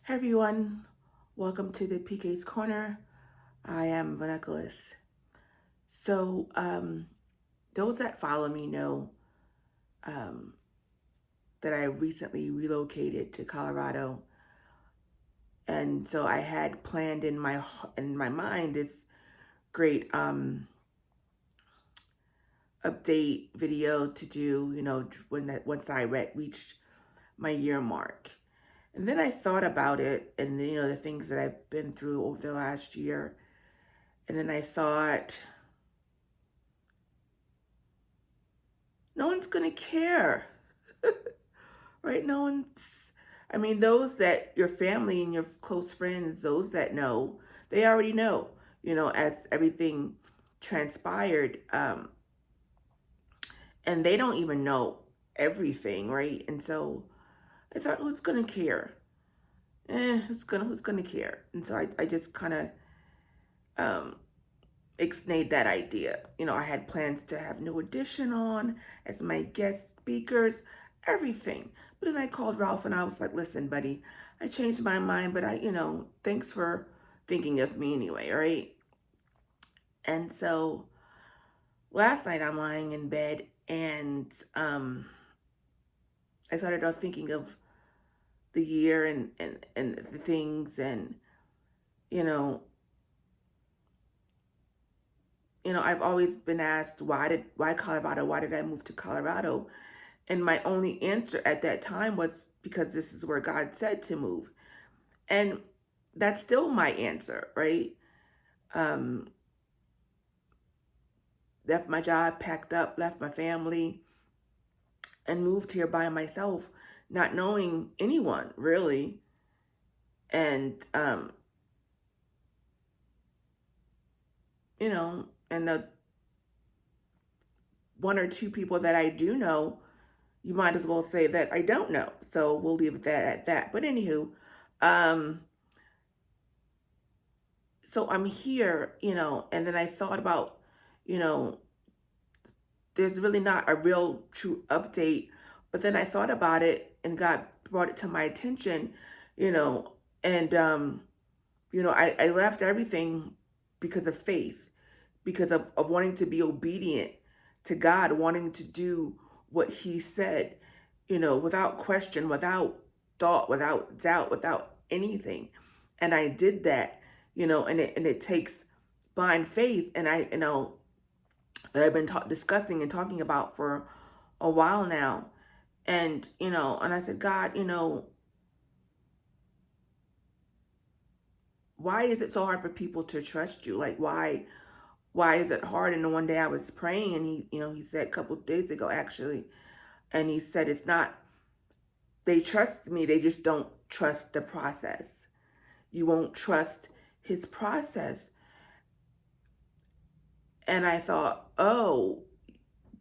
Hey everyone, welcome to the PK's Corner. I am Vanicolas. Those that follow me know um, that I recently relocated to Colorado, and so I had planned in my mind this great update video to do. Once I reached my year mark, and then I thought about it, and the things that I've been through over the last year, and then I thought, no one's gonna care, right? No one's, I mean, those that your family and your close friends, those that know, they already know, as everything transpired. And they don't even know everything, right? And so I thought, who's gonna care? Who's gonna care? And so I just kind of um, ixnayed that idea. I had plans to have New Edition on as my guest speakers, everything. But then I called Ralph and I was like, listen, buddy, I changed my mind, but thanks for thinking of me anyway, right? And so last night I'm lying in bed and I started out thinking of the year and the things and, you know, I've always been asked why Colorado? Why did I move to Colorado? And my only answer at that time was because this is where God said to move. And that's still my answer, right? Um, Left my job, packed up, left my family, and moved here by myself, not knowing anyone really. And, and the one or two people that I do know, you might as well say that I don't know. So we'll leave that at that. But anywho, um, so I'm here, and then I thought about, you know, there's really not a real true update. But then I thought about it and God brought it to my attention, you know, and, I left everything because of faith, because of wanting to be obedient to God, wanting to do what He said, without question, without thought, without doubt, without anything. And I did that, and it takes blind faith. And that I've been discussing and talking about for a while now. And, and I said, God, why is it so hard for people to trust you? Like, why is it hard? And then one day I was praying and he said a couple of days ago, actually, and he said, it's not, they trust me. They just don't trust the process. You won't trust his process. And I thought, oh,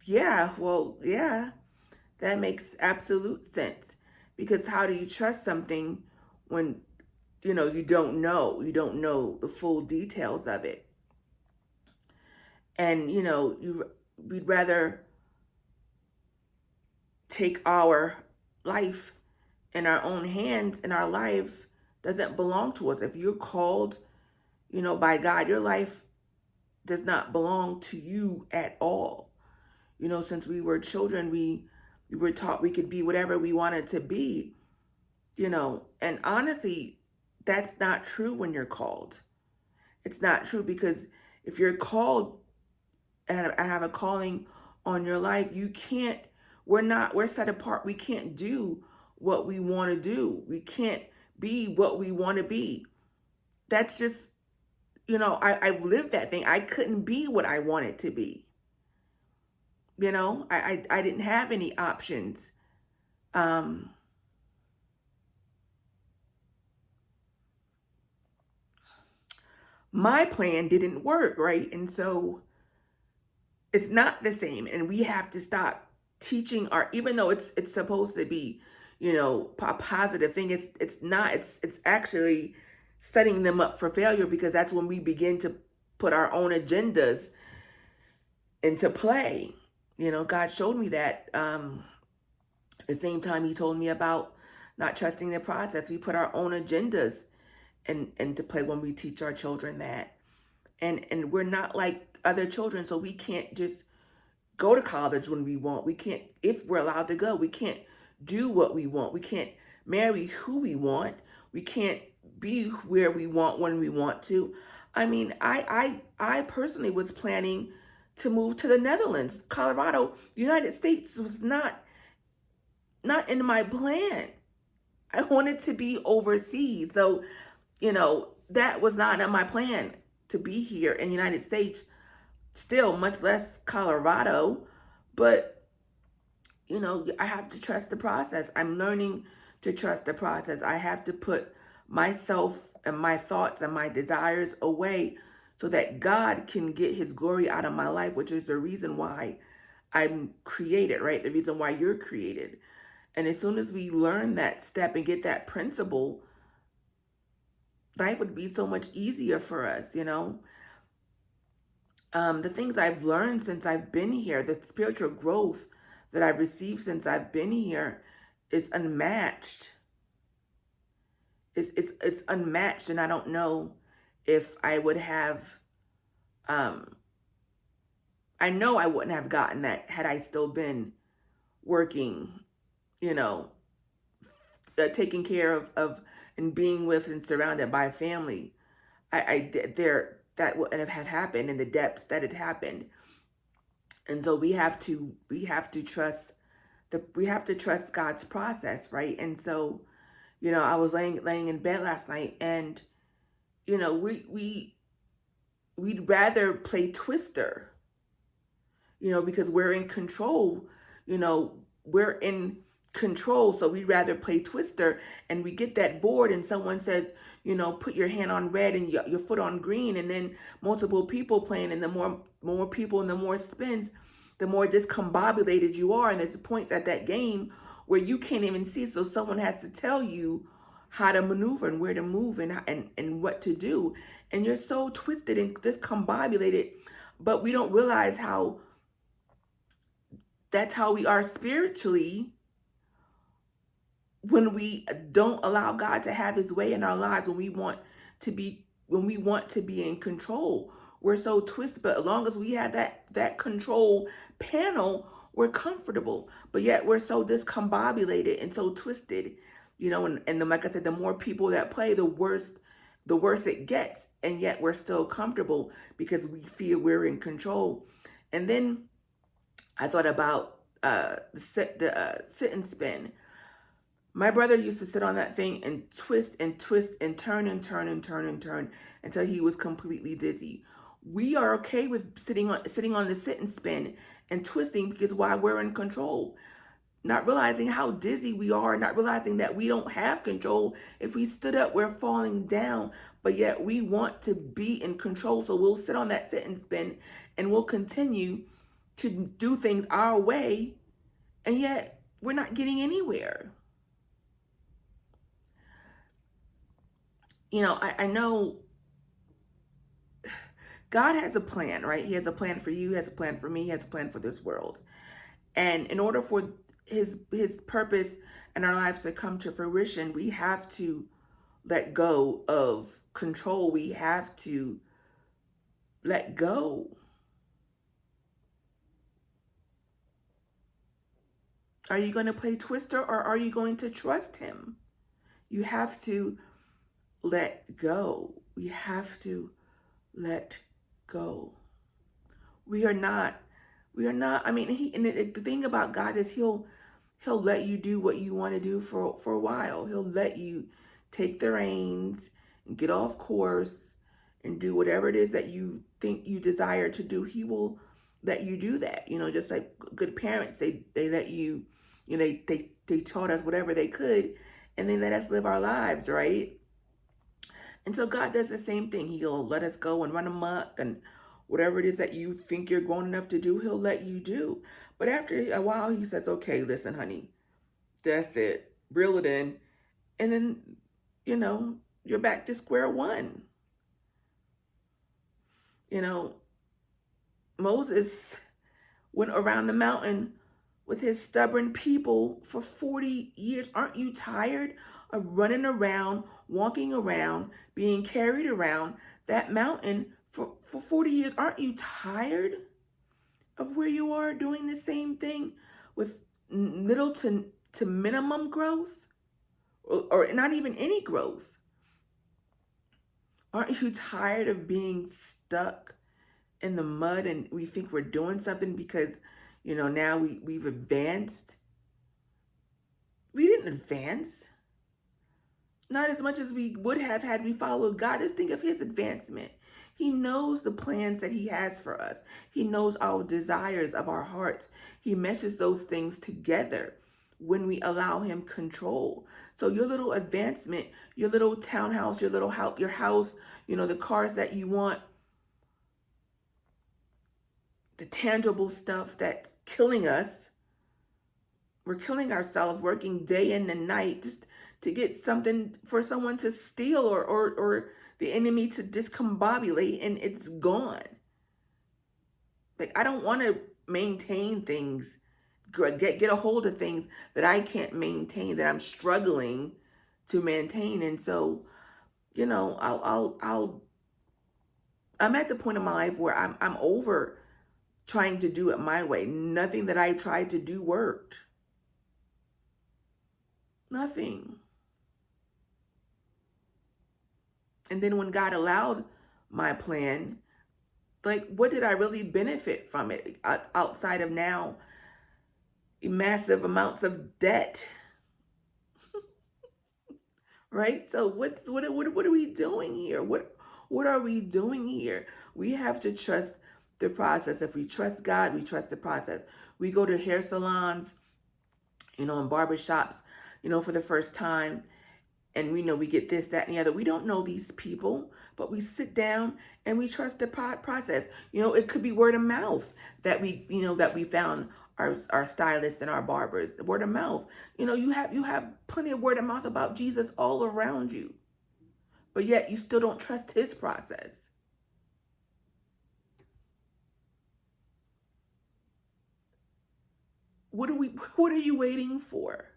yeah, well, yeah, that makes absolute sense. Because how do you trust something when, you don't know? You don't know the full details of it. And, we'd rather take our life in our own hands, and our life doesn't belong to us. If you're called, by God, your life does not belong to you at all. Since we were children, we were taught we could be whatever we wanted to be, and honestly, that's not true when you're called. It's not true, because if you're called and have a calling on your life, we're set apart. We can't do what we want to do. We can't be what we want to be. That's just, I've lived that thing. I couldn't be what I wanted to be. I didn't have any options. Um, my plan didn't work, right? And so it's not the same. And we have to stop teaching even though it's supposed to be, a positive thing, it's not, it's actually setting them up for failure, because that's when we begin to put our own agendas into play. God showed me that the same time he told me about not trusting the process. We put our own agendas into play when we teach our children that. And we're not like other children, so we can't just go to college when we want. We can't, if we're allowed to go, we can't do what we want. We can't marry who we want. We can't be where we want when we want to. I mean, I personally was planning to move to the Netherlands. Colorado, the United States was not in my plan. I wanted to be overseas. So, that was not in my plan to be here in the United States, still, much less Colorado. But, I have to trust the process. I'm learning to trust the process. I have to put myself and my thoughts and my desires away so that God can get his glory out of my life, which is the reason why I'm created, right? The reason why you're created. And as soon as we learn that step and get that principle, life would be so much easier for us. The things I've learned since I've been here, the spiritual growth that I've received since I've been here is unmatched. It's unmatched, and I don't know if I would have. I know I wouldn't have gotten that had I still been working, you know, taking care of and being with and surrounded by family. There that wouldn't have had happened in the depths that it happened. And so we have to trust God's process, right? And so, I was laying in bed last night, and we'd rather play Twister, because we're in control. We're in control, so we'd rather play Twister, and we get that board, and someone says, put your hand on red and your foot on green, and then multiple people playing, and the more people and the more spins, the more discombobulated you are. And there's points at that game where you can't even see, so someone has to tell you how to maneuver and where to move and what to do. And you're so twisted and discombobulated, but we don't realize how that's how we are spiritually when we don't allow God to have his way in our lives, when we want to be in control. We're so twisted, but as long as we have that control panel, we're comfortable. But yet we're so discombobulated and so twisted, and then, like I said, the more people that play, the worse it gets. And yet we're still comfortable because we feel we're in control. And then I thought about the sit and spin. My brother used to sit on that thing and twist and twist and turn and turn and turn and turn until he was completely dizzy. We are okay with sitting on the sit and spin and twisting because while we're in control, not realizing how dizzy we are, not realizing that we don't have control. If we stood up, we're falling down, but yet we want to be in control. So we'll sit on that sit and spin and we'll continue to do things our way, and yet we're not getting anywhere. I know God has a plan, right? He has a plan for you, he has a plan for me, he has a plan for this world. And in order for his purpose in our lives to come to fruition, we have to let go of control. We have to let go. Are you going to play Twister, or are you going to trust him? You have to let go. We have to let go. We are not, I mean, the thing about God is he'll let you do what you want to do for a while. He'll let you take the reins and get off course and do whatever it is that you think you desire to do. He will let you do that. Just like good parents, they let you, they taught us whatever they could, and they let us live our lives, right? And so God does the same thing. He'll let us go and run amok, and whatever it is that you think you're grown enough to do, he'll let you do. But after a while, he says, okay, listen, honey, that's it. Reel it in. And then, you're back to square one. Moses went around the mountain with his stubborn people for 40 years. Aren't you tired of running around, walking around, being carried around that mountain for 40 years? Aren't you tired of where you are doing the same thing with little to minimum growth or not even any growth? Aren't you tired of being stuck in the mud and we think we're doing something because, now we've advanced? We didn't advance. Not as much as we would have had we followed God. Just think of his advancement. He knows the plans that he has for us. He knows our desires of our hearts. He meshes those things together when we allow him control. So your little advancement, your little townhouse, your little house, the cars that you want, the tangible stuff that's killing us. We're killing ourselves working day in and night just to get something for someone to steal or the enemy to discombobulate, and it's gone. Like, I don't want to maintain things, get a hold of things that I can't maintain, that I'm struggling to maintain. And so, I'm at the point in my life where I'm over trying to do it my way. Nothing that I tried to do worked. Nothing. And then when God allowed my plan, like, what did I really benefit from it outside of now massive amounts of debt? Right? So what are we doing here? What are we doing here? We have to trust the process. If we trust God, we trust the process. We go to hair salons, and barber shops, for the first time, and we know we get this, that, and the other. We don't know these people, but we sit down and we trust the process. It could be word of mouth that we found our stylists and our barbers. Word of mouth. You have plenty of word of mouth about Jesus all around you, but yet you still don't trust his process. What are you waiting for?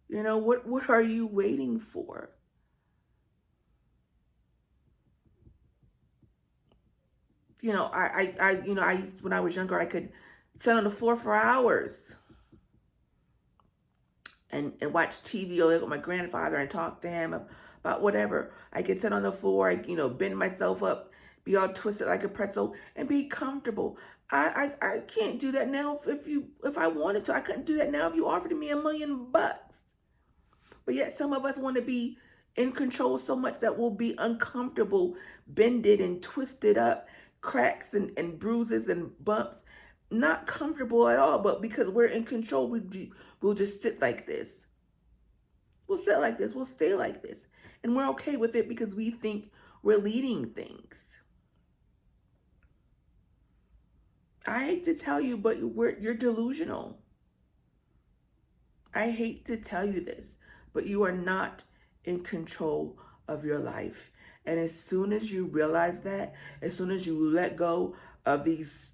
What are you waiting for? I when I was younger, I could sit on the floor for hours and watch TV or live with my grandfather and talk to him about whatever. I could sit on the floor, bend myself up, be all twisted like a pretzel, and be comfortable. I can't do that now. If I wanted to, I couldn't do that now if you offered me $1,000,000. But yet some of us want to be in control so much that we'll be uncomfortable, bended and twisted up, cracks and bruises and bumps, not comfortable at all. But because we're in control, we'll just sit like this. We'll sit like this. We'll stay like this. And we're okay with it because we think we're leading things. I hate to tell you, but you're delusional. I hate to tell you this, but you are not in control of your life. And as soon as you realize that, as soon as you let go of these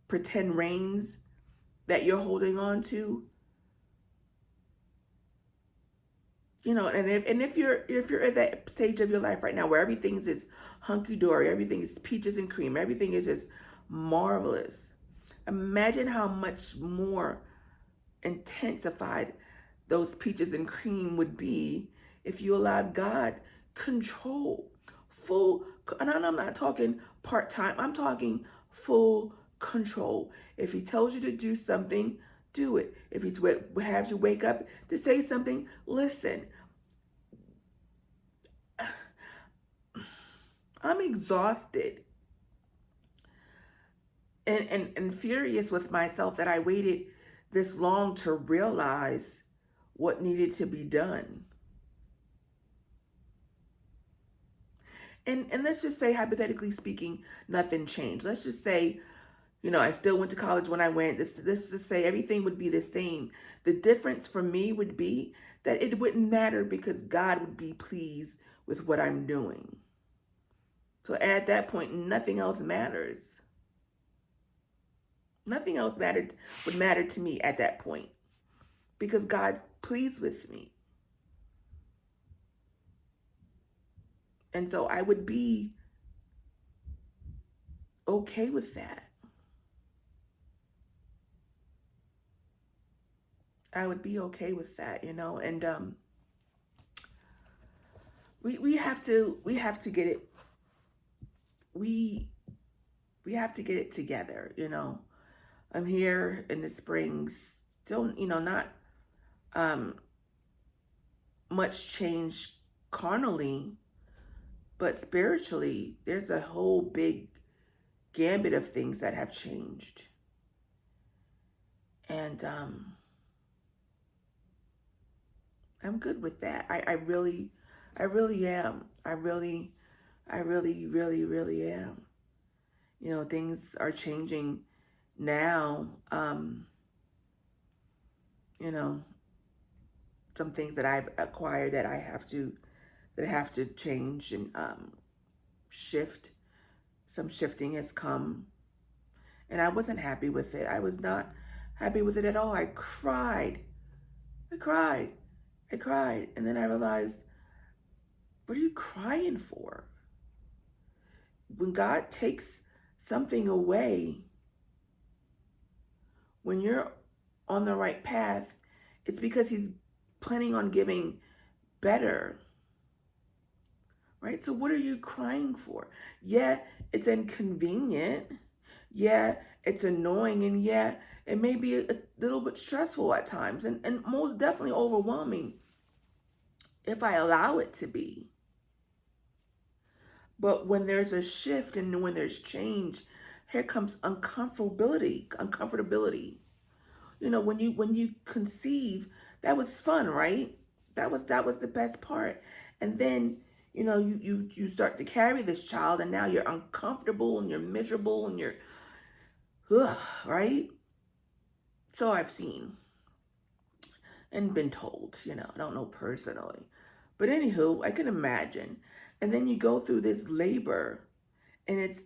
pretend reins that you're holding on to, and if you're at that stage of your life right now where everything's is hunky dory, everything is peaches and cream, everything is just marvelous, imagine how much more intensified those peaches and cream would be if you allowed God control, full. And I'm not talking part-time, I'm talking full control. If he tells you to do something, do it. If he has you wake up to say something, listen. I'm exhausted and furious with myself that I waited this long to realize what needed to be done. And let's just say, hypothetically speaking, nothing changed. Let's just say, I still went to college when I went. Let's just say everything would be the same. The difference for me would be that it wouldn't matter because God would be pleased with what I'm doing. So at that point, nothing else matters. Nothing else would matter to me at that point because God's pleased with me. And so I would be okay with that. I would be okay with that, and we have to get it we we have to get it together. I'm here in the spring, still, not um much change carnally, but spiritually, there's a whole big gambit of things that have changed. And I'm good with that. I really am. I really, am. Things are changing now. You know, some things that I've acquired that have to change and shift. Some shifting has come, and I wasn't happy with it. I was not happy with it at all. I cried. I cried. I cried. And then I realized, what are you crying for? When God takes something away, when you're on the right path, it's because He's planning on giving better, right? So what are you crying for? Yeah, it's inconvenient. Yeah, it's annoying. And yeah, it may be a little bit stressful at times and most definitely overwhelming if I allow it to be. But when there's a shift and when there's change, here comes uncomfortability. When you conceive, that was fun, right? That was the best part. And then, you start to carry this child, and now you're uncomfortable and you're miserable and you're right? So I've seen and been told, I don't know personally. But anywho, I can imagine. And then you go through this labor, and it's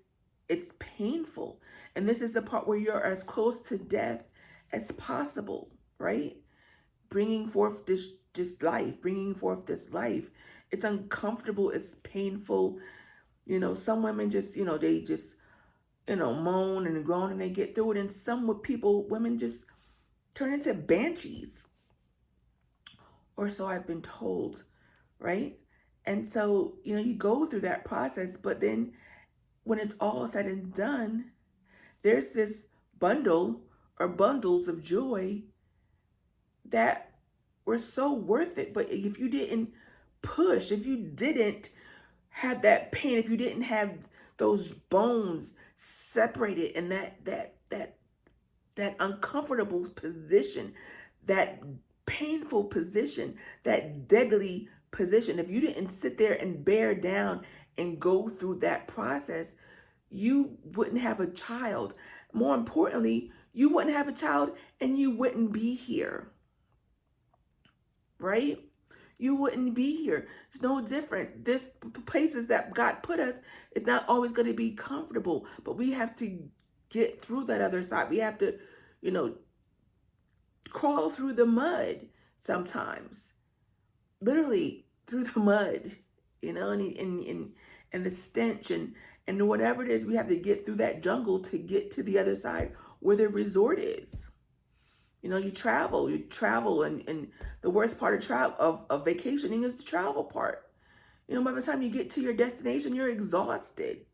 painful. And this is the part where you're as close to death as possible, right? Bringing forth this life, bringing forth this life. It's uncomfortable, it's painful. Some women just, they just, moan and groan and they get through it. And women just turn into banshees, or so I've been told, right? And so, you go through that process, but then when it's all said and done, there's this bundle or bundles of joy that were so worth it. But if you didn't push, if you didn't have that pain, if you didn't have those bones separated and that uncomfortable position, that painful position, that deadly position, if you didn't sit there and bear down and go through that process, you wouldn't have a child. More importantly, you wouldn't have a child and you wouldn't be here, right? You wouldn't be here. It's no different. This places that God put us, it's not always going to be comfortable, but we have to get through that other side. We have to, crawl through the mud sometimes, literally through the mud, and the stench and whatever it is. We have to get through that jungle to get to the other side where the resort is. You travel, and the worst part of vacationing is the travel part. By the time you get to your destination, you're exhausted.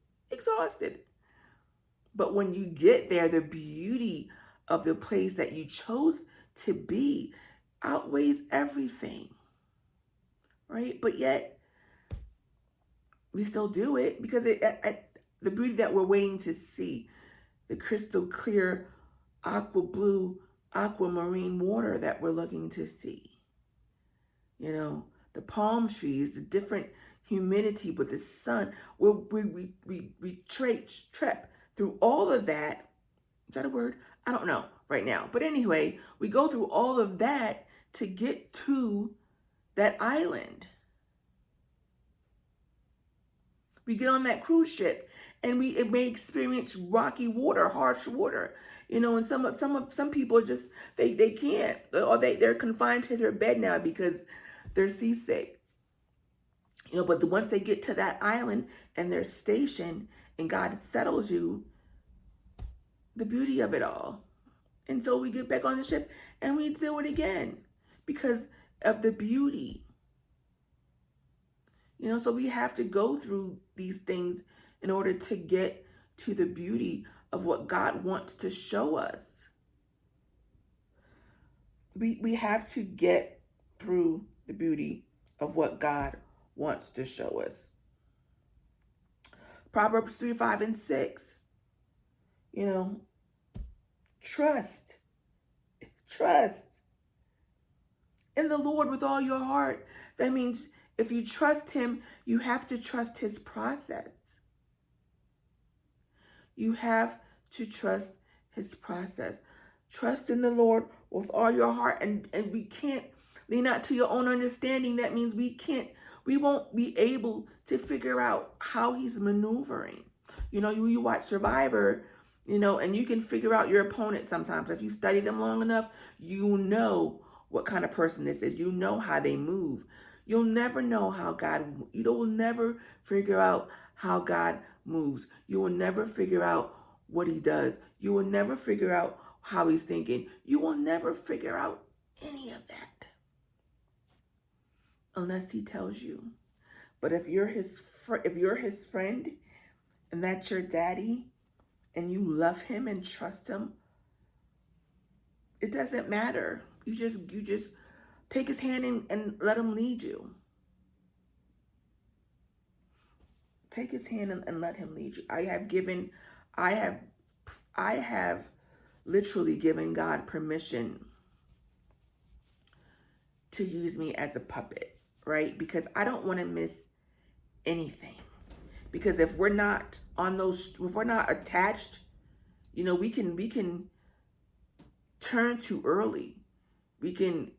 But when you get there, the beauty of the place that you chose to be outweighs everything, right? But yet, we still do it because the beauty that we're waiting to see, the crystal clear, aqua blue, aquamarine water that we're looking to see. The palm trees, the different humidity with the sun. We trek through all of that. Is that a word? I don't know right now. But anyway, we go through all of that to get to that island. We get on that cruise ship and it may experience rocky water, harsh water. And some people just they can't, or they're confined to their bed now because they're seasick. But once they get to that island and they're stationed and God settles you, the beauty of it all. And so we get back on the ship and we do it again because of the beauty. So we have to go through these things in order to get to the beauty of what God wants to show us. We have to get through the beauty of what God wants to show us. Proverbs 3, 5, and 6. Trust in the Lord with all your heart. That means if you trust him, you have to trust his process. You have to trust his process. Trust in the Lord with all your heart. And we can't lean out to your own understanding. That means we won't be able to figure out how he's maneuvering. You watch Survivor, and you can figure out your opponent sometimes. If you study them long enough, you know what kind of person this is. You know how they move. You'll never know how you will never figure out how God moves. You will never figure out what he does. You will never figure out how he's thinking. You will never figure out any of that unless he tells you. But if you're his friend and that's your daddy and you love him and trust him, it doesn't matter. You just take his hand and let him lead you. Take his hand and let him lead you. I have literally given God permission to use me as a puppet, right? Because I don't want to miss anything. Because if we're not attached, we can turn too early. We can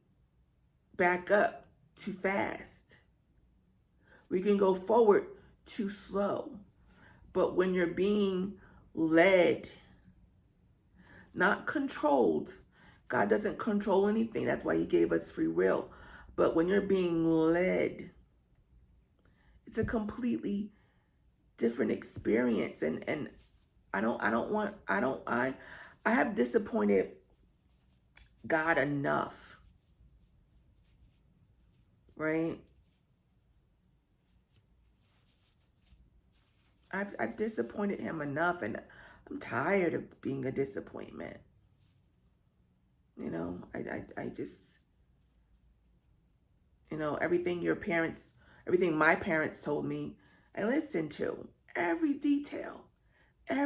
back up too fast. We can go forward too slow. But when you're being led, not controlled, God doesn't control anything. That's why he gave us free will. But when you're being led, it's a completely different experience. And I have disappointed God enough, right? I've disappointed him enough, and I'm tired of being a disappointment. I just, everything my parents told me, I listened to every detail. They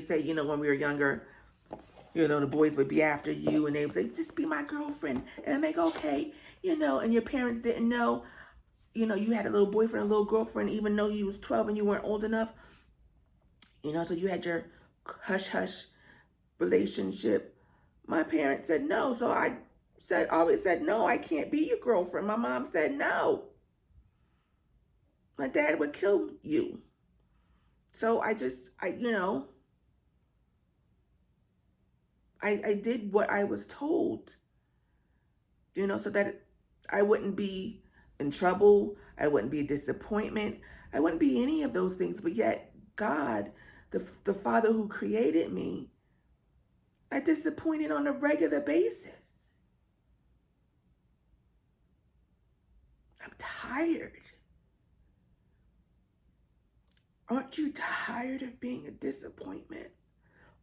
say, when we were younger, the boys would be after you and they would say, just be my girlfriend. And I'm like, okay, and your parents didn't know, you had a little boyfriend, a little girlfriend, even though you was 12 and you weren't old enough. So you had your hush-hush relationship. My parents said no. So I always said, no, I can't be your girlfriend. My mom said no. My dad would kill you. So I did what I was told, so that I wouldn't be in trouble. I wouldn't be a disappointment. I wouldn't be any of those things. But yet God, the Father who created me, I disappointed on a regular basis. I'm tired. Aren't you tired of being a disappointment?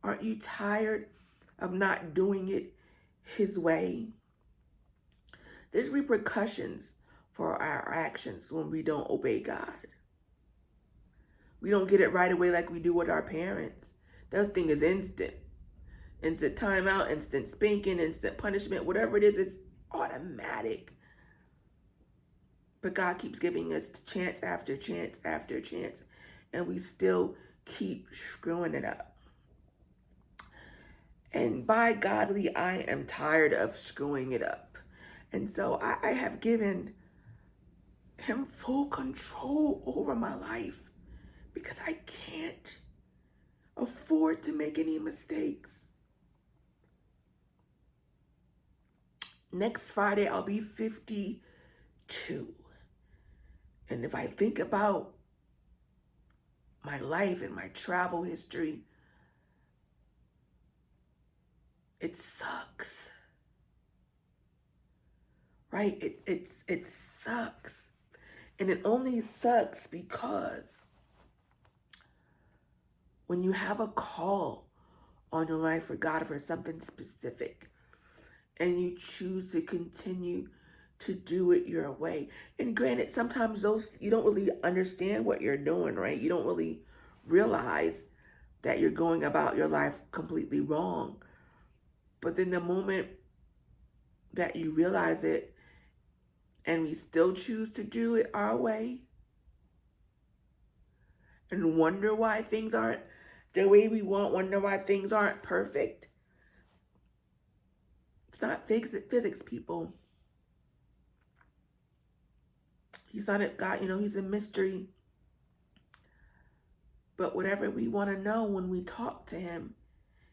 Aren't you tired of not doing it his way? There's repercussions for our actions when we don't obey God. We don't get it right away like we do with our parents. That thing is instant. Instant timeout, instant spanking, instant punishment, whatever it is, it's automatic. But God keeps giving us chance after chance after chance, and we still keep screwing it up. And by godly, I am tired of screwing it up. And so I have given him full control over my life because I can't afford to make any mistakes. Next Friday, I'll be 52. And if I think about my life and my travel history, it sucks. Right? It sucks. And it only sucks because when you have a call on your life for God, for something specific, and you choose to continue to do it your way. And granted, sometimes those you don't really understand what you're doing, right? You don't really realize that you're going about your life completely wrong. But then the moment that you realize it and we still choose to do it our way and wonder why things aren't the way we want, wonder why things aren't perfect. It's not physics, people. He's not a God, he's a mystery. But whatever we want to know when we talk to him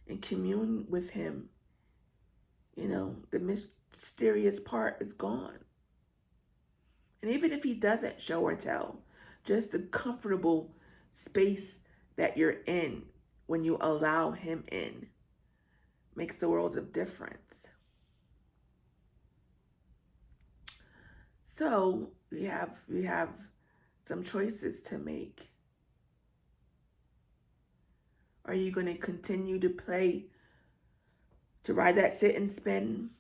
and commune with him, the mysterious part is gone. And even if he doesn't show or tell, just the comfortable space that you're in when you allow him in makes the world of difference. So we have some choices to make. Are you going to continue to ride that sit and spin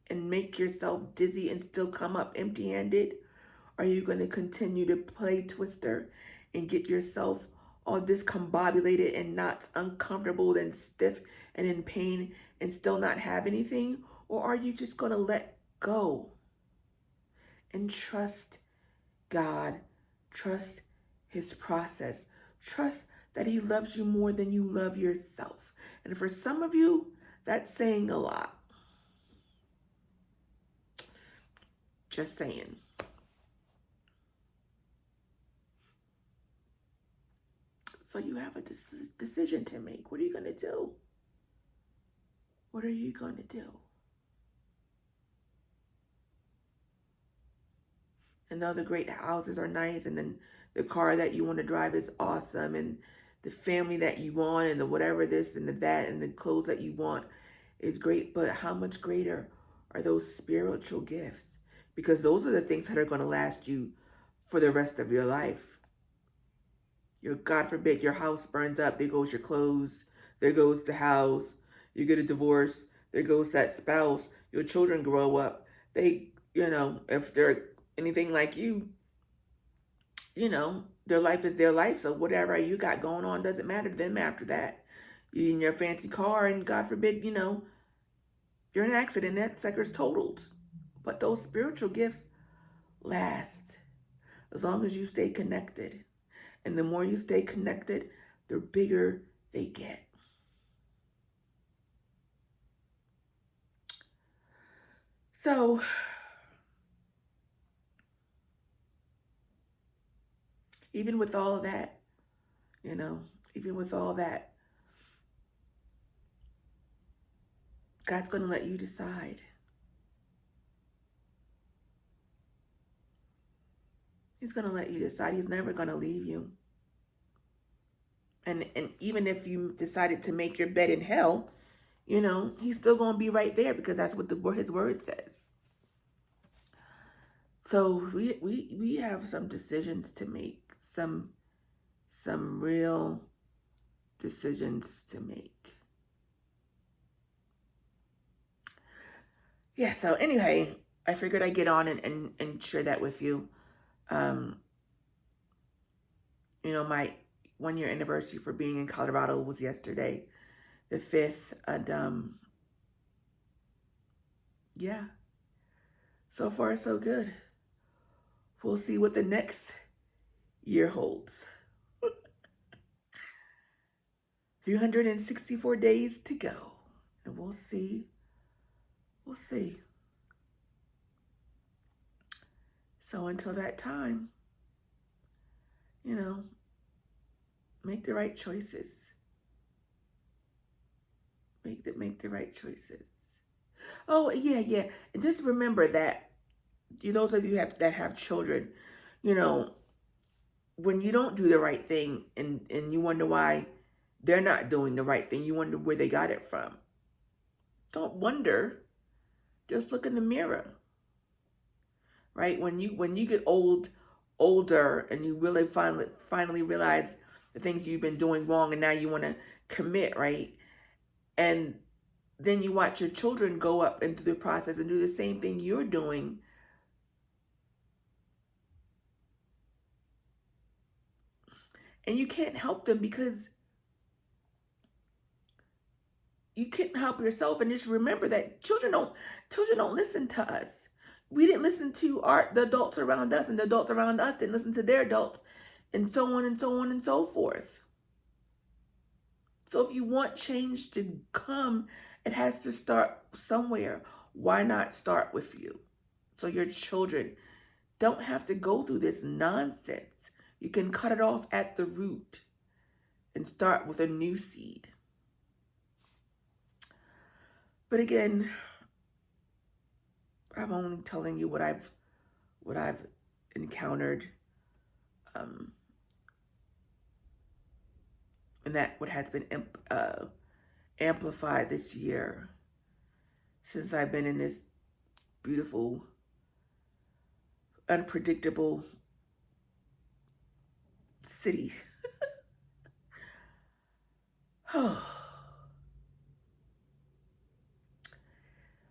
and make yourself dizzy and still come up empty-handed? Are you going to continue to play Twister and get yourself all discombobulated and not uncomfortable and stiff and in pain and still not have anything? Or are you just going to let go and trust God, trust his process, trust that he loves you more than you love yourself? And for some of you, that's saying a lot. Just saying. So you have a decision to make. What are you going to do? What are you going to do? And the other great houses are nice, and then the car that you want to drive is awesome, and the family that you want, and the whatever this and the that, and the clothes that you want is great. But how much greater are those spiritual gifts? Because those are the things that are going to last you for the rest of your life. God forbid, your house burns up. There goes your clothes. There goes the house. You get a divorce. There goes that spouse. Your children grow up. They, if they're anything like you, their life is their life. So whatever you got going on doesn't matter to them after that. You in your fancy car, and God forbid, you're in an accident, that sucker's totaled. But those spiritual gifts last as long as you stay connected. And the more you stay connected, the bigger they get. So, even with all that, even with all that, God's going to let you decide. He's going to let you decide. He's never going to leave you. And even if you decided to make your bed in hell, he's still going to be right there, because that's what his word says. So we have some decisions to make, some real decisions to make. Yeah, so anyway, I figured I'd get on and share that with you. My 1-year anniversary for being in Colorado was yesterday, the 5th. And yeah, so far so good. We'll see what the next year holds. 364 days to go. And we'll see. We'll see. So until that time, Make the right choices. Make the right choices. Oh yeah, yeah. And just remember that those of you that have children, you know, when you don't do the right thing and you wonder why they're not doing the right thing, you wonder where they got it from. Don't wonder. Just look in the mirror. Right? When you get older and you really finally realize the things you've been doing wrong and now you want to commit, right? And then you watch your children go up into the process and do the same thing you're doing. And you can't help them because you can't help yourself. And just remember that children don't listen to us. We didn't listen to the adults around us, and the adults around us didn't listen to their adults, and so on and so on and so forth. So if you want change to come, it has to start somewhere. Why not start with you? So your children don't have to go through this nonsense. You can cut it off at the root and start with a new seed. But again, I'm only telling you what I've encountered, and that what has been amplified this year since I've been in this beautiful, unpredictable city.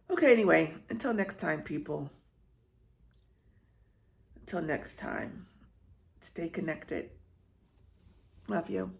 Okay, anyway, until next time, people. Until next time, stay connected. Love you.